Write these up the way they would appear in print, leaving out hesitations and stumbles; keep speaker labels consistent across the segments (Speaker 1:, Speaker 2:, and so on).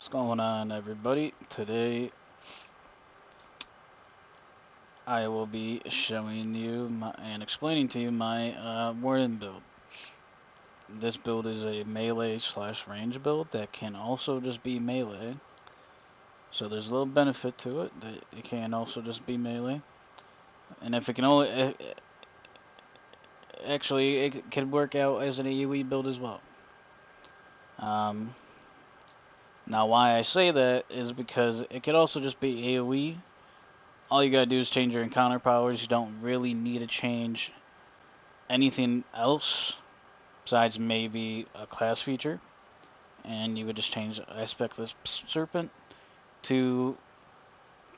Speaker 1: What's going on, everybody? Today I will be showing you and explaining to you my Warden build. This build is a melee / range build that can also just be melee. So there's a little benefit to it that it can also just be melee. And if it can only actually it can work out as an AoE build as well. Now why I say that is because it could also just be AoE. All you gotta do is change your encounter powers. You don't really need to change anything else besides maybe a class feature. And you would just change Aspect of the Serpent to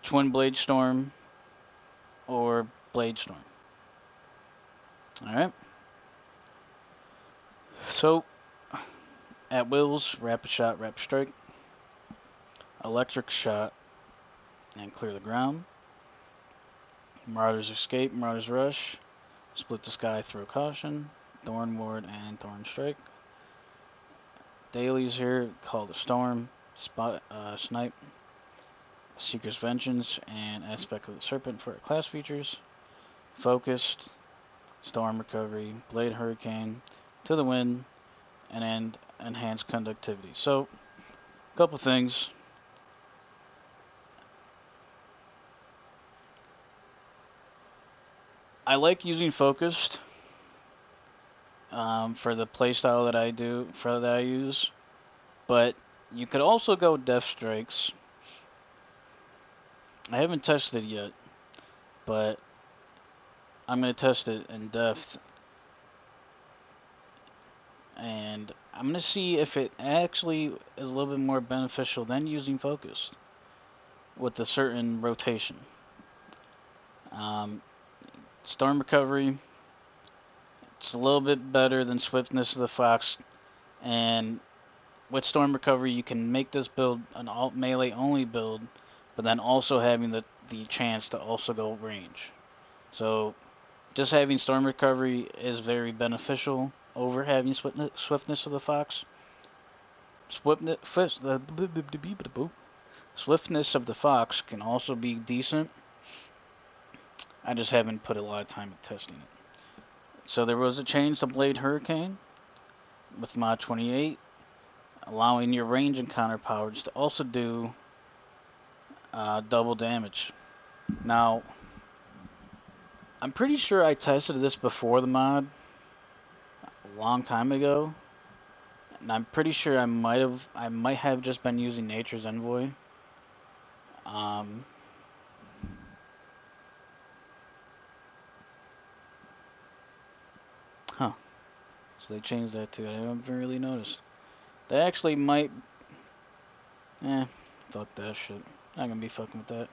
Speaker 1: Twin Blade Storm or Blade Storm. Alright. So, at wills, Rapid Shot, Rapid Strike, Electric Shot, and Clear the Ground. Marauders Escape, Marauders Rush, Split the Sky, Throw Caution, Thorn Ward, and Thorn Strike. Dailies here, Call the Storm, Snipe, Seeker's Vengeance, and Aspect of the Serpent for class features. Focused, Storm Recovery, Blade Hurricane, To the Wind, and Enhanced Conductivity. So, a couple things. I like using Focused for the playstyle that I use, but you could also go Death Strikes. I haven't tested it yet, but I'm going to test it in depth, and I'm going to see if it actually is a little bit more beneficial than using Focused with a certain rotation. Storm Recovery, it's a little bit better than Swiftness of the Fox, and with Storm Recovery you can make this build an alt melee only build, but then also having the chance to also go range. So just having Storm Recovery is very beneficial over having Swiftness of the Fox. Swiftness of the Fox can also be decent. I just haven't put a lot of time into testing it. So there was a change to Blade Hurricane with mod 28, allowing your range encounter powers to also do double damage. Now, I'm pretty sure I tested this before the mod a long time ago, and I'm pretty sure I might have just been using Nature's Envoy. So they changed that too. I haven't really noticed. They actually might. Fuck that shit. Not gonna be fucking with that.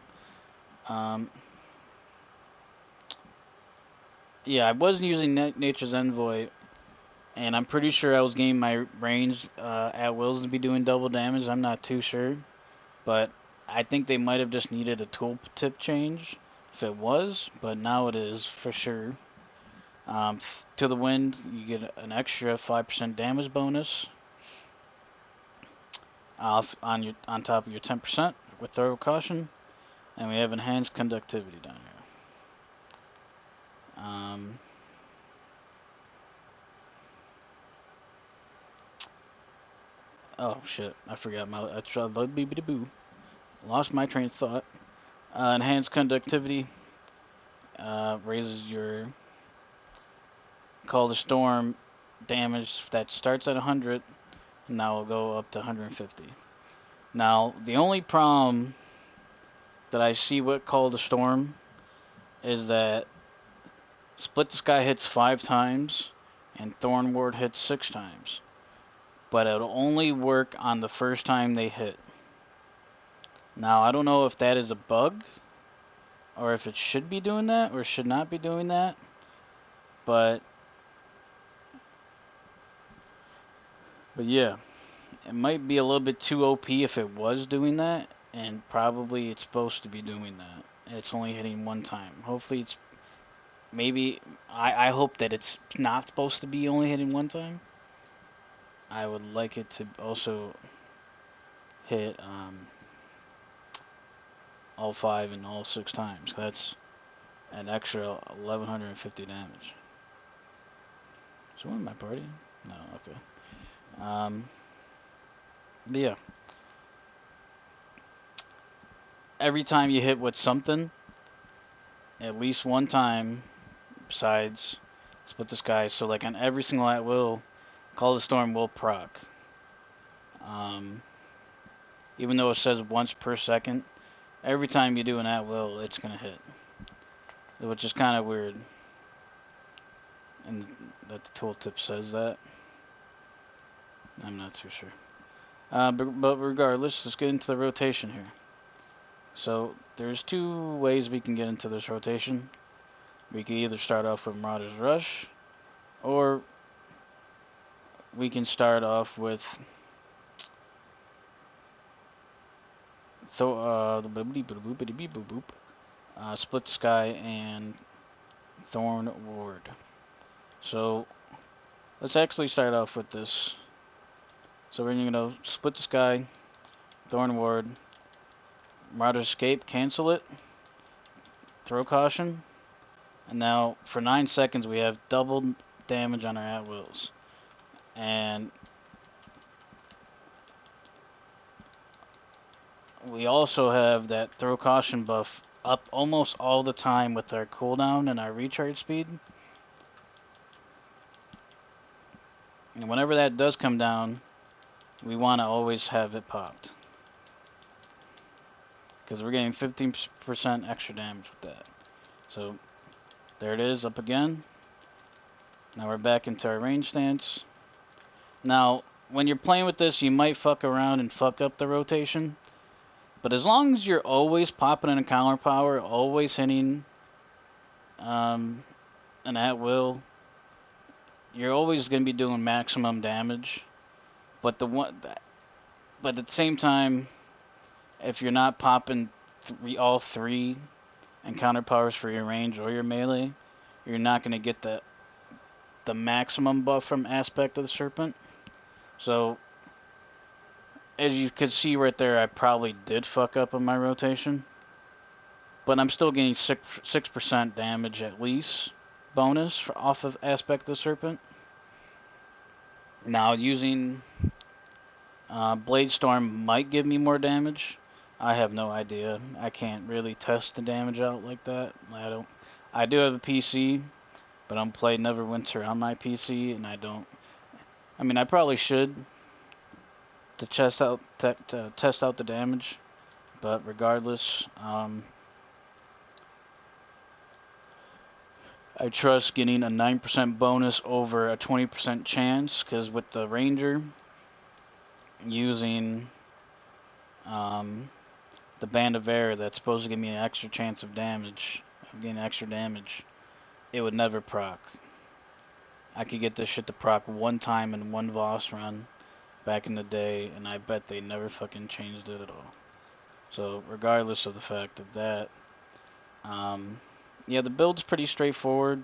Speaker 1: Yeah, I was using Nature's Envoy, and I'm pretty sure I was getting my range at wills to be doing double damage. I'm not too sure, but I think they might have just needed a tooltip change if it was, but now it is for sure. To the Wind, you get an extra 5% damage bonus on top of your 10% with Thorough Caution, and we have Enhanced Conductivity down here. Oh shit! I forgot lost my train of thought. Enhanced Conductivity raises your Call the Storm damage that starts at 100, and now will go up to 150. Now, the only problem that I see with Call the Storm is that Split the Sky hits 5 times, and Thorn Ward hits 6 times. But it'll only work on the first time they hit. Now, I don't know if that is a bug, or if it should be doing that, or should not be doing that, but yeah, it might be a little bit too OP if it was doing that, and probably it's supposed to be doing that. It's only hitting 1 time. Hopefully it's, maybe, I hope that it's not supposed to be only hitting 1 time. I would like it to also hit all 5 and all 6 times. That's an extra 1150 damage. So in my party? No, okay. But yeah. Every time you hit with something, at least one time, besides Split the Sky, so like on every single at will, Call the Storm will proc. Even though it says once per second, every time you do an at will, it's gonna hit. Which is kind of weird. And that the tooltip says that. I'm not too sure. But regardless, let's get into the rotation here. So there's 2 ways we can get into this rotation. We can either start off with Marauder's Rush, or we can start off with Split the Sky and Thorn Ward. So let's actually start off with this. So we're going to Split the Sky, Thorn Ward, Marauder's Escape, cancel it, throw caution, and now for 9 seconds we have double damage on our at-wills. And we also have that throw caution buff up almost all the time with our cooldown and our recharge speed. And whenever that does come down, we want to always have it popped, because we're getting 15% extra damage with that. So there it is, up again. Now we're back into our range stance. Now when you're playing with this, you might fuck around and fuck up the rotation, but as long as you're always popping in a counter power, always hitting an at will, you're always going to be doing maximum damage. But but at the same time, if you're not popping all 3 encounter powers for your range or your melee, you're not going to get the maximum buff from Aspect of the Serpent. So as you could see right there, I probably did fuck up on my rotation, but I'm still getting 6% damage at least bonus off of Aspect of the Serpent. Now using Blade Storm might give me more damage. I have no idea. I can't really test the damage out like that. I do have a PC, but I'm playing Neverwinter on my PC, and I don't. I mean, I probably should to test out the damage, but regardless, I trust getting a 9% bonus over a 20% chance, because with the Ranger using the Band of Air that's supposed to give me an extra chance of damage, of getting extra damage, it would never proc. I could get this shit to proc 1 time in 1 Voss run back in the day, and I bet they never fucking changed it at all. So regardless of the fact of that, yeah, the build's pretty straightforward.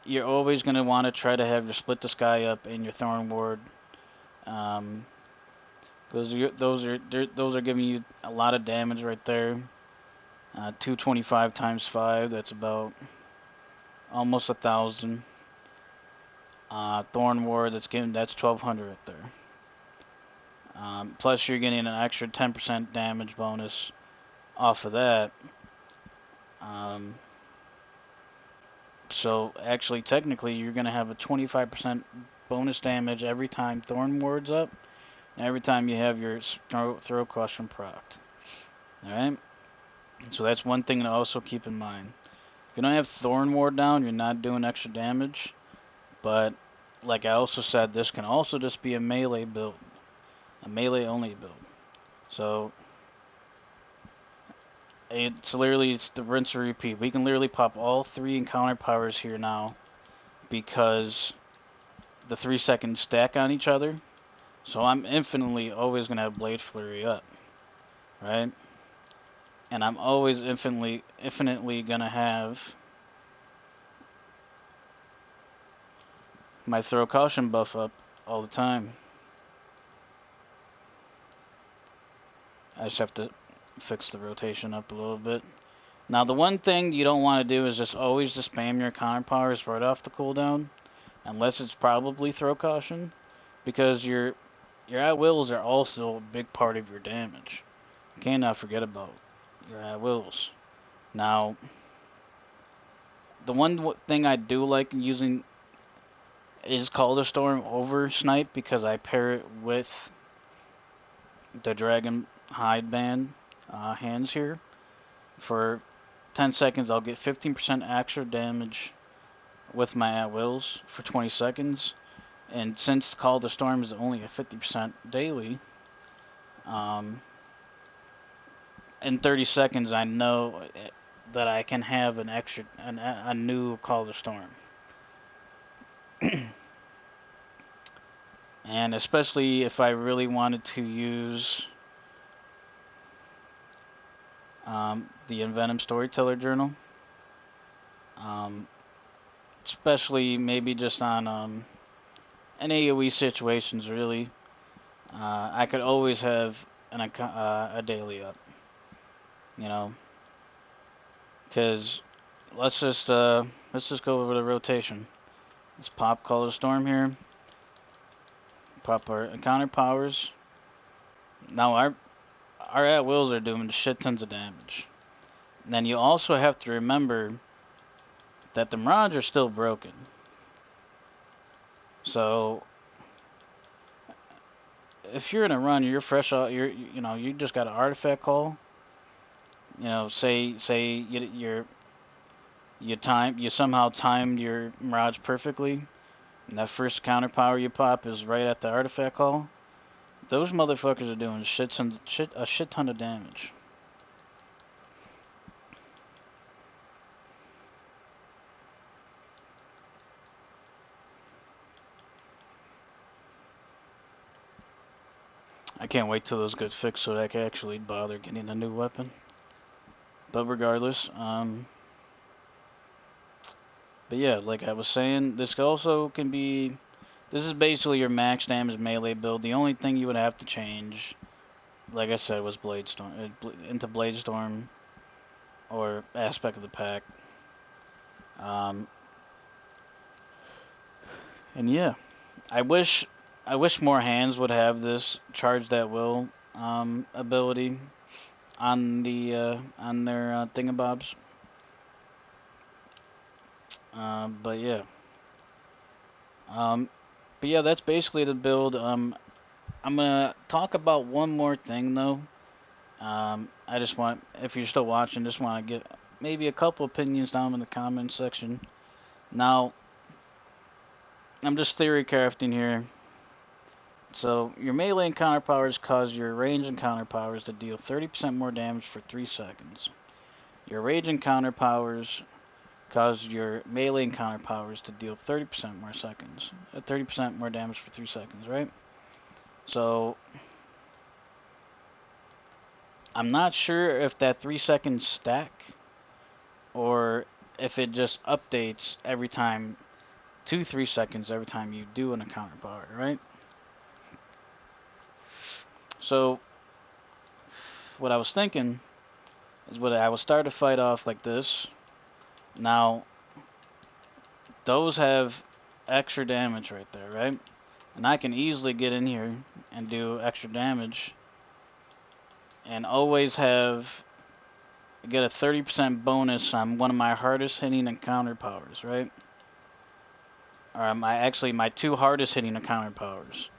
Speaker 1: You're always going to want to try to have your Split the Sky up and your Thorn Ward. Those are giving you a lot of damage right there. 225 times 5, that's about almost 1,000. Thorn Ward, that's 1,200 right there. Plus you're getting an extra 10% damage bonus off of that. So actually, technically, you're going to have a 25% bonus damage every time Thorn Ward's up, and every time you have your throw caution procced. Alright? So that's one thing to also keep in mind. If you don't have Thorn Ward down, you're not doing extra damage. But, like I also said, this can also just be a melee build. A melee only build. So it's the rinse and repeat. We can literally pop all 3 encounter powers here now, because the 3 seconds stack on each other. So I'm infinitely always going to have Blade Flurry up, right? And I'm always infinitely going to have my Throw Caution buff up all the time. I just have to fix the rotation up a little bit. Now the one thing you don't want to do is just always just spam your counter powers right off the cooldown, unless it's probably throw caution, because your at wills are also a big part of your damage. You cannot forget about your at wills. Now, the one thing I do like using is Calder Storm over Snipe, because I pair it with the Dragon Hide Band hands here. For 10 seconds, I'll get 15% extra damage with my at wills for 20 seconds. And since Call the Storm is only a 50% daily, in 30 seconds I know that I can have a new Call the Storm. And especially if I really wanted to use the Envenom Storyteller Journal, especially maybe just on in AoE situations, really, I could always have a daily up, you know, because let's just go over the rotation. Let's pop Call the Storm here. Pop our counter powers. Now our at wills are doing shit tons of damage. And then you also have to remember that the Mirages are still broken. So if you're in a run, you're fresh out, you just got an artifact call. You know, say you somehow timed your Mirage perfectly, and that first counter power you pop is right at the artifact call. Those motherfuckers are doing a shit ton of damage. I can't wait till those get fixed so that I can actually bother getting a new weapon. But regardless, but yeah, like I was saying, this also can be. This is basically your max damage melee build. The only thing you would have to change, like I said, was Blade Storm into Blade Storm or Aspect of the Pack. And yeah, I wish more hands would have this charge that will ability on the on their thingamabobs. But yeah. But yeah, that's basically the build. I'm gonna talk about one more thing though. I just want, if you're still watching, just want to get maybe a couple opinions down in the comments section. Now, I'm just theory crafting here. So, your melee and counter powers cause your range and counter powers to deal 30% more damage for 3 seconds. Your rage and counter powers cause your melee and counter powers to deal 30% more seconds. 30% more damage for 3 seconds, right? So, I'm not sure if that 3 seconds stack or if it just updates every time 2-3 seconds every time you do an encounter power, right? So what I was thinking is what I will start a fight off like this. Now those have extra damage right there, right? And I can easily get in here and do extra damage and always get a 30% bonus on one of my hardest hitting encounter powers, right? Or my 2 hardest hitting encounter powers.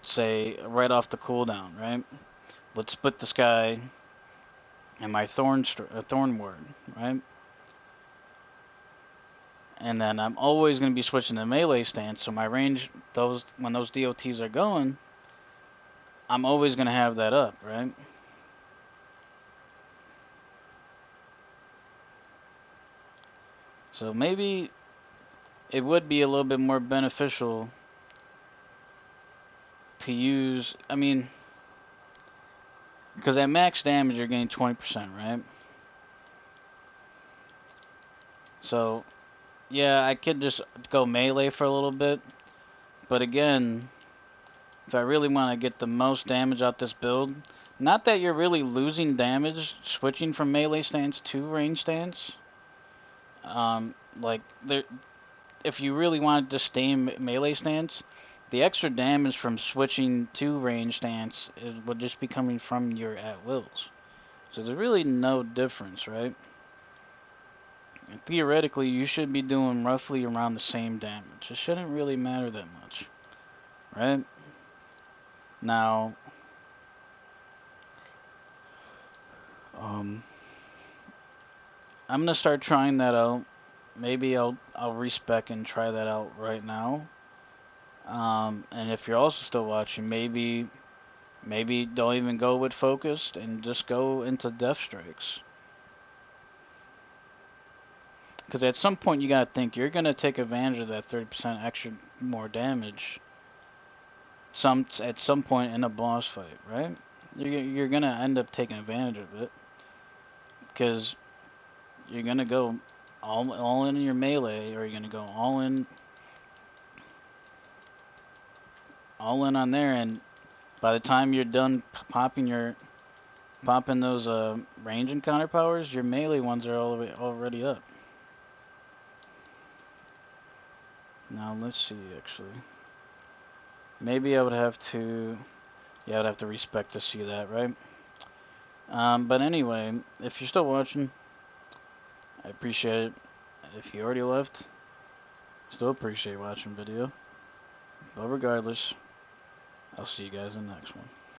Speaker 1: Say right off the cooldown, right? Let's split the sky and my thorn word, right? And then I'm always going to be switching to melee stance, so my range, when those DOTs are going, I'm always going to have that up, right? So maybe it would be a little bit more beneficial to use, I mean, because at max damage you're getting 20%, right? So, yeah, I could just go melee for a little bit, but again, if I really want to get the most damage out this build, Not that you're really losing damage switching from melee stance to range stance. Like there, if you really wanted to stay in melee stance, the extra damage from switching to range stance would just be coming from your at wills. So there's really no difference, right? And theoretically, you should be doing roughly around the same damage. It shouldn't really matter that much, right? Now, I'm gonna start trying that out. Maybe I'll respec and try that out right now. And if you're also still watching, maybe don't even go with focused and just go into death strikes. Because at some point you gotta think you're gonna take advantage of that 30% extra more damage. At some point in a boss fight, right? You're gonna end up taking advantage of it because you're gonna go all in your melee, or you're gonna go all in on there, and by the time you're done popping those range encounter powers, your melee ones are already up. Now let's see, actually. Maybe I would have to, yeah, I'd have to respec to see that, right? But anyway, if you're still watching, I appreciate it. If you already left, still appreciate watching the video. But regardless, I'll see you guys in the next one.